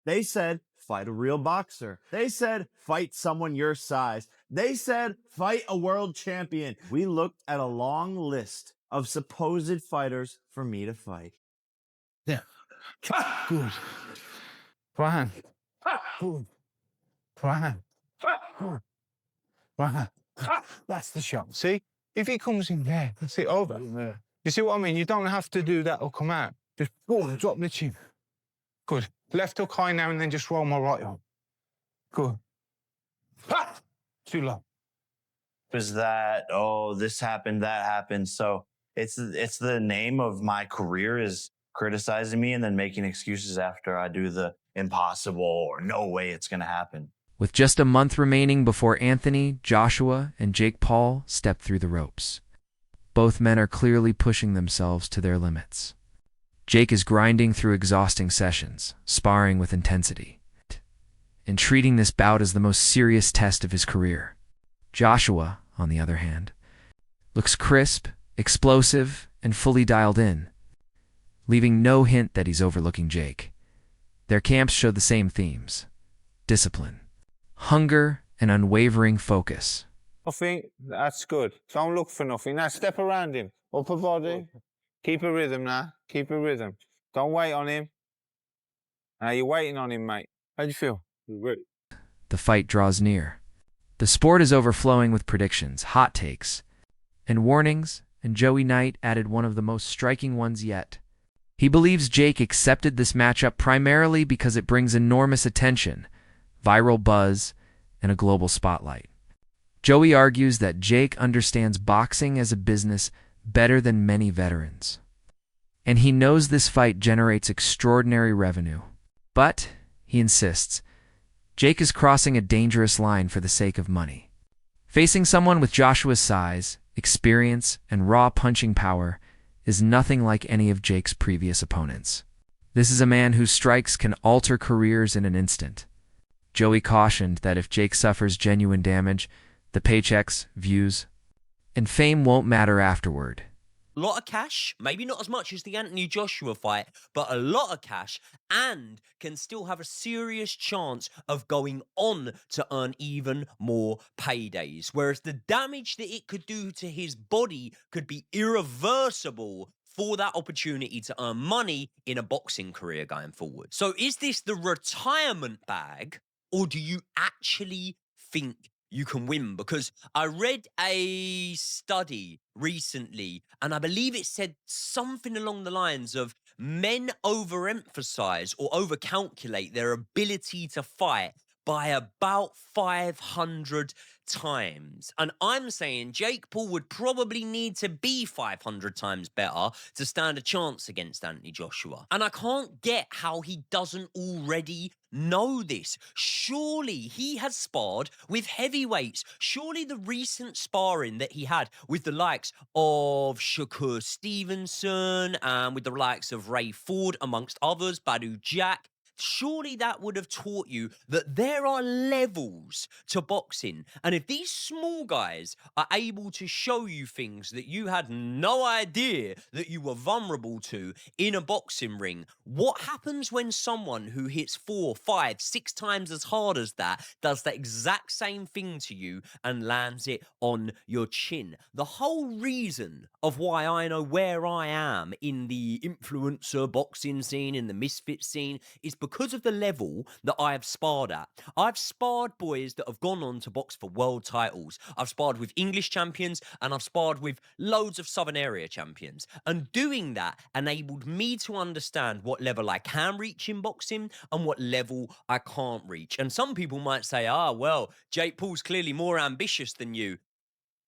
They said, fight a real boxer. They said, fight someone your size. They said, fight a world champion. We looked at a long list of supposed fighters for me to fight. Yeah. Good. Right. Good. Right. Good. Right. That's the shot. See? If he comes in there, that's it over. Yeah. You see what I mean? You don't have to do that or come out. Just boom, drop the chin. Good. Left hook high now and then just roll my right arm. Good. Too low. Was that, oh, this happened, that happened. So it's the name of my career is criticizing me and then making excuses after I do the impossible or no way it's going to happen. With just a month remaining before Anthony, Joshua, and Jake Paul step through the ropes, both men are clearly pushing themselves to their limits. Jake is grinding through exhausting sessions, sparring with intensity, and treating this bout as the most serious test of his career. Joshua, on the other hand, looks crisp, explosive, and fully dialed in, leaving no hint that he's overlooking Jake. Their camps show the same themes: discipline, hunger, and unwavering focus. I think that's good. Don't look for nothing. Now step around him. Upper body. Keep a rhythm now. Keep a rhythm. Don't wait on him. Now you're waiting on him, mate. How do you feel? Ready. The fight draws near. The sport is overflowing with predictions, hot takes, and warnings, and Joey Knight added one of the most striking ones yet. He believes Jake accepted this matchup primarily because it brings enormous attention, viral buzz, and a global spotlight. Joey argues that Jake understands boxing as a business better than many veterans, and he knows this fight generates extraordinary revenue. But, he insists, Jake is crossing a dangerous line for the sake of money. Facing someone with Joshua's size, experience, and raw punching power is nothing like any of Jake's previous opponents. This is a man whose strikes can alter careers in an instant. Joey cautioned that if Jake suffers genuine damage, the paychecks, views, and fame won't matter afterward. A lot of cash, maybe not as much as the Anthony Joshua fight, but a lot of cash, and can still have a serious chance of going on to earn even more paydays. Whereas the damage that it could do to his body could be irreversible for that opportunity to earn money in a boxing career going forward. So is this the retirement bag, or do you actually think you can win? Because I read a study recently, and I believe it said something along the lines of men overemphasize or overcalculate their ability to fight by about 500 times. And I'm saying Jake Paul would probably need to be 500 times better to stand a chance against Anthony Joshua. And I can't get how he doesn't already know this. Surely he has sparred with heavyweights. Surely the recent sparring that he had with the likes of Shakur Stevenson and with the likes of Ray Ford, amongst others, Badu Jack, surely that would have taught you that there are levels to boxing. And if these small guys are able to show you things that you had no idea that you were vulnerable to in a boxing ring, what happens when someone who hits 4, 5, 6 times as hard as that does the exact same thing to you and lands it on your chin? The whole reason of why I know where I am in the influencer boxing scene, in the misfit scene, is because of the level that I have sparred at. I've sparred boys that have gone on to box for world titles. I've sparred with English champions, and I've sparred with loads of Southern area champions. And doing that enabled me to understand what level I can reach in boxing and what level I can't reach. And some people might say, well, Jake Paul's clearly more ambitious than you.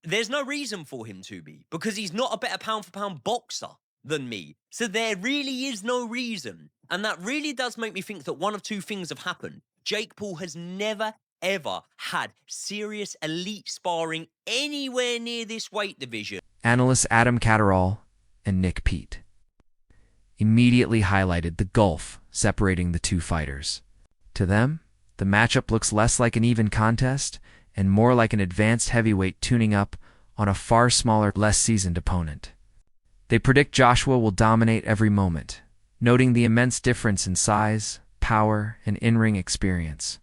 There's no reason for him to be, because he's not a better pound-for-pound boxer than me. So there really is no reason. And that really does make me think that one of two things have happened. Jake Paul has never, ever had serious elite sparring anywhere near this weight division. Analysts Adam Catterall and Nick Pete immediately highlighted the gulf separating the two fighters. To them, the matchup looks less like an even contest and more like an advanced heavyweight tuning up on a far smaller, less seasoned opponent. They predict Joshua will dominate every moment, noting the immense difference in size, power and in-ring experience.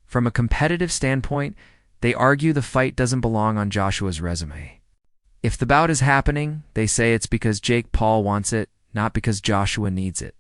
From a competitive standpoint, they argue the fight doesn't belong on Joshua's resume. If the bout is happening, they say it's because Jake Paul wants it, not because Joshua needs it.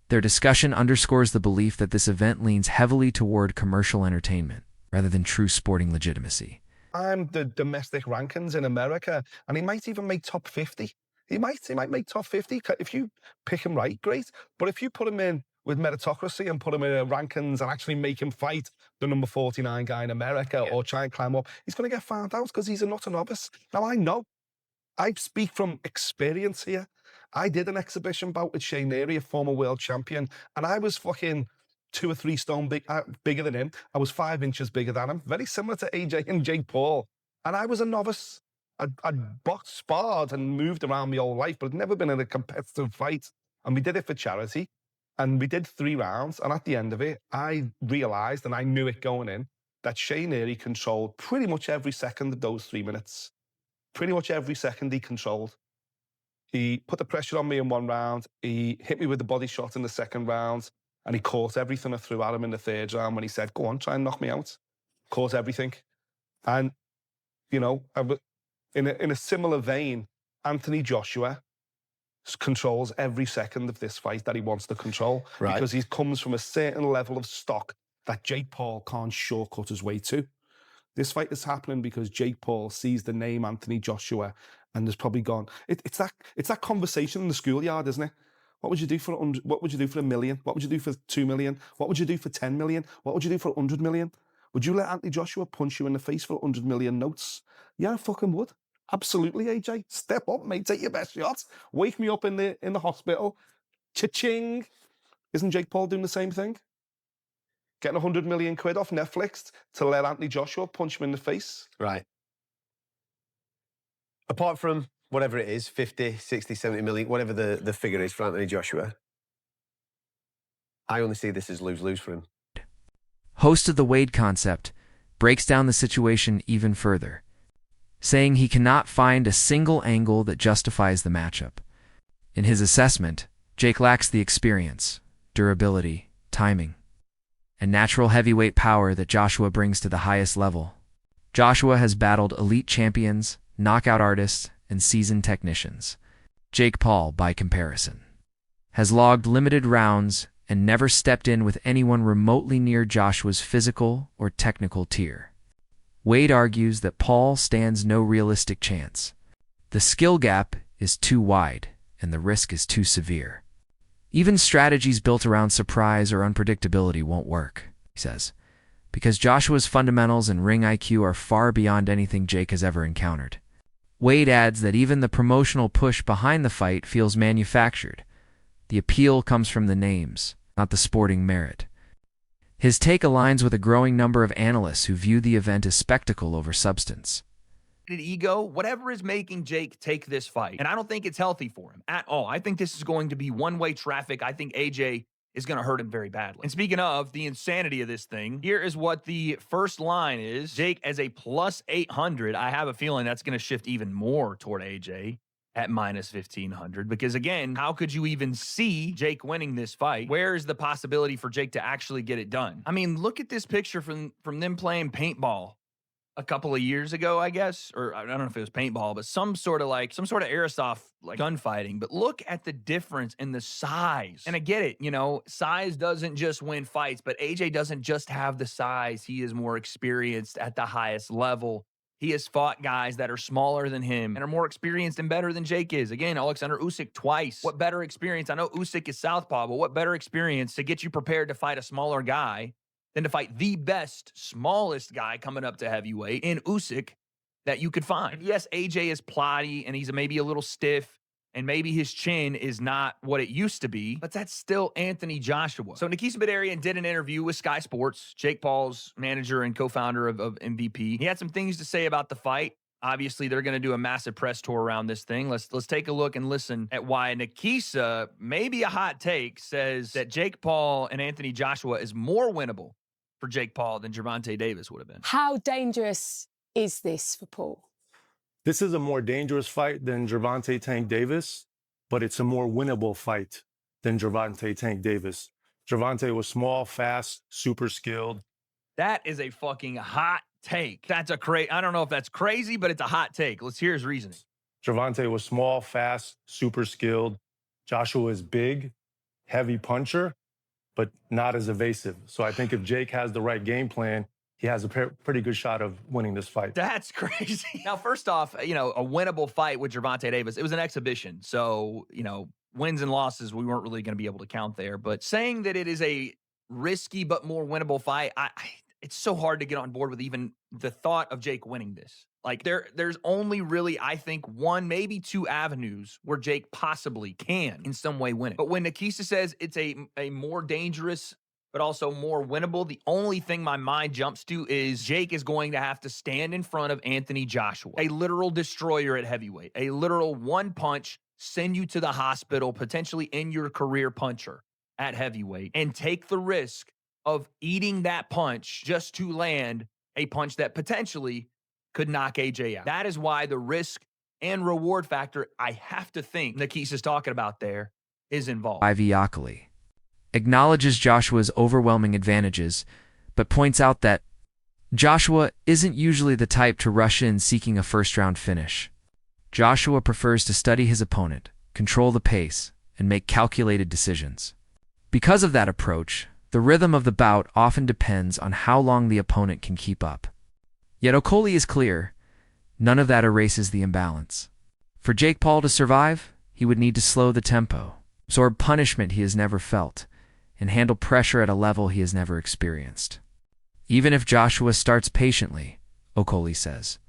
Their discussion underscores the belief that this event leans heavily toward commercial entertainment, rather than true sporting legitimacy. I'm the domestic rankings in America, and he might even make top 50. He might make top 50. If you pick him right, great. But if you put him in with meritocracy and put him in rankings and actually make him fight the number 49 guy in America or try and climb up, he's going to get found out because he's a not a novice. Now, I know. I speak from experience here. I did an exhibition bout with Shane Neary, a former world champion, and I was fucking 2 or 3 stone bigger than him. I was 5 inches bigger than him, very similar to AJ and Jake Paul. And I was a novice. I'd boxed, sparred, and moved around my whole life, but I'd never been in a competitive fight. And we did it for charity. And we did 3 rounds. And at the end of it, I realized, and I knew it going in, that Shane Neary controlled pretty much every second of those 3 minutes. Pretty much every second he controlled. He put the pressure on me in 1 round. He hit me with the body shot in the 2nd round. And he caught everything I threw at him in the 3rd round when he said, go on, try and knock me out. Caught everything. And, you know, in a similar vein, Anthony Joshua controls every second of this fight that he wants to control. Right. Because he comes from a certain level of stock that Jake Paul can't shortcut his way to. This fight is happening because Jake Paul sees the name Anthony Joshua and has probably gone. It's that conversation in the schoolyard, isn't it? What would you do for what would you do for $1 million? What would you do for 2 million? What would you do for 10 million? What would you do for 100 million? Would you let Anthony Joshua punch you in the face for 100 million notes? Yeah, I fucking would. Absolutely, AJ. Step up, mate. Take your best shot. Wake me up in the hospital. Cha-ching. Isn't Jake Paul doing the same thing? Getting 100 million quid off Netflix to let Anthony Joshua punch him in the face. Right. Apart from whatever it is, 50, 60, 70 million, whatever the figure is for Anthony Joshua, I only see this as lose-lose for him. Host of the Wade Concept breaks down the situation even further, saying he cannot find a single angle that justifies the matchup. In his assessment, Jake lacks the experience, durability, timing, and natural heavyweight power that Joshua brings to the highest level. Joshua has battled elite champions, knockout artists, and seasoned technicians. Jake Paul, by comparison, has logged limited rounds and never stepped in with anyone remotely near Joshua's physical or technical tier. Wade argues that Paul stands no realistic chance. The skill gap is too wide, and the risk is too severe. Even strategies built around surprise or unpredictability won't work, he says, because Joshua's fundamentals and ring IQ are far beyond anything Jake has ever encountered. Wade adds that even the promotional push behind the fight feels manufactured. The appeal comes from the names, not the sporting merit. His take aligns with a growing number of analysts who view the event as spectacle over substance. Ego, whatever is making Jake take this fight. And I don't think it's healthy for him at all. I think this is going to be one-way traffic. I think AJ is going to hurt him very badly. And speaking of the insanity of this thing, here is what the first line is. Jake as a plus 800. I have a feeling that's going to shift even more toward AJ at minus 1,500. Because again, how could you even see Jake winning this fight? Where is the possibility for Jake to actually get it done? I mean, look at this picture from them playing paintball a couple of years ago, I guess, or I don't know if it was paintball, but some sort of airsoft like gunfighting. But look at the difference in the size. And I get it, you know, size doesn't just win fights, but AJ doesn't just have the size. He is more experienced at the highest level. He has fought guys that are smaller than him and are more experienced and better than Jake is. Again, Alexander Usyk twice. What better experience? I know Usyk is southpaw, but what better experience to get you prepared to fight a smaller guy than to fight the best, smallest guy coming up to heavyweight in Usyk that you could find. Yes, AJ is plotty, and he's maybe a little stiff, and maybe his chin is not what it used to be, but that's still Anthony Joshua. So Nikisa Bidarian did an interview with Sky Sports, Jake Paul's manager and co-founder of MVP. He had some things to say about the fight. Obviously, they're going to do a massive press tour around this thing. Let's take a look and listen at why Nikisa, maybe a hot take, says that Jake Paul and Anthony Joshua is more winnable for Jake Paul than Gervonta Davis would have been. How dangerous is this for Paul? This is a more dangerous fight than Gervonta Tank Davis, but it's a more winnable fight than Gervonta Tank Davis. Gervonta was small, fast, super skilled. That is a fucking hot take. That's a I don't know if that's crazy, but it's a hot take. Let's hear his reasoning. Gervonta was small, fast, super skilled. Joshua is big, heavy puncher, but not as evasive. So I think if Jake has the right game plan, he has a pretty good shot of winning this fight. That's crazy. Now, first off, a winnable fight with Gervonta Davis. It was an exhibition. So, wins and losses, we weren't really going to be able to count there. But saying that it is a risky but more winnable fight, it's so hard to get on board with even the thought of Jake winning this. Like there's only really, I think, one, maybe two avenues where Jake possibly can in some way win it. But when Nikisa says it's a more dangerous but also more winnable, the only thing my mind jumps to is Jake is going to have to stand in front of Anthony Joshua, a literal destroyer at heavyweight, a literal one punch, send you to the hospital, potentially end your career puncher at heavyweight, and take the risk of eating that punch just to land a punch that potentially could knock AJ out. That is why the risk and reward factor, I have to think Nikisa's talking about there, is involved. Ivy Akali acknowledges Joshua's overwhelming advantages, but points out that Joshua isn't usually the type to rush in seeking a first-round finish. Joshua prefers to study his opponent, control the pace, and make calculated decisions. Because of that approach, the rhythm of the bout often depends on how long the opponent can keep up. Yet Okoli is clear, none of that erases the imbalance. For Jake Paul to survive, he would need to slow the tempo, absorb punishment he has never felt, and handle pressure at a level he has never experienced. Even if Joshua starts patiently, Okoli says,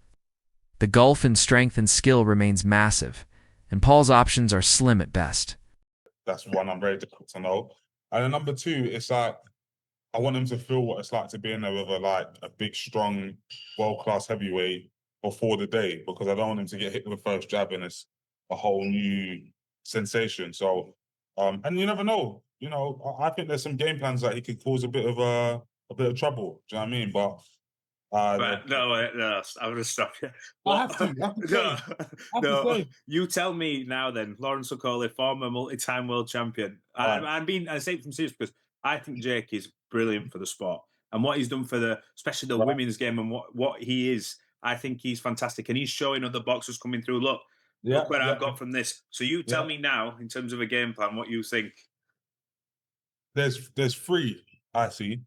the gulf in strength and skill remains massive, and Paul's options are slim at best. That's one I'm very difficult to know. And then number two, it's like, I want him to feel what it's like to be in there with a big, strong, world-class heavyweight before the day, because I don't want him to get hit with the first jab and it's a whole new sensation. So, and you never know. I think there's some game plans that he could cause a bit of trouble. Do you know what I mean? But no, I'm going to stop you. I have to No, you tell me now then. Lawrence Okoli, former multi-time world champion. I say it from serious because I think Jake is brilliant for the sport. And what he's done for especially the women's game and what he is, I think he's fantastic. And he's showing other boxers coming through, look where I've got from this. So you tell me now, in terms of a game plan, what you think. There's three I see.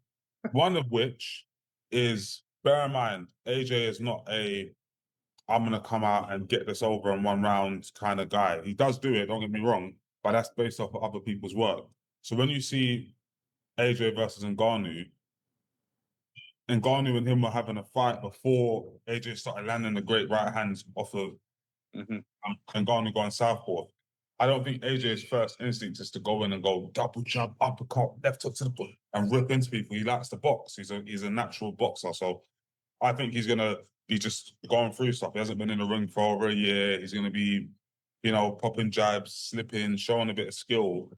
One of which is, bear in mind, AJ is not I'm going to come out and get this over in 1 round kind of guy. He does do it, don't get me wrong, but that's based off of other people's work. So when you see AJ versus Ngannou and him were having a fight before AJ started landing the great right hands off of Ngannou going southpaw, I don't think AJ's first instinct is to go in and go double jab, uppercut, left hook to the butt and rip into people. He likes to box. He's a natural boxer. So I think he's going to be just going through stuff. He hasn't been in the ring for over a year. He's going to be, popping jabs, slipping, showing a bit of skill.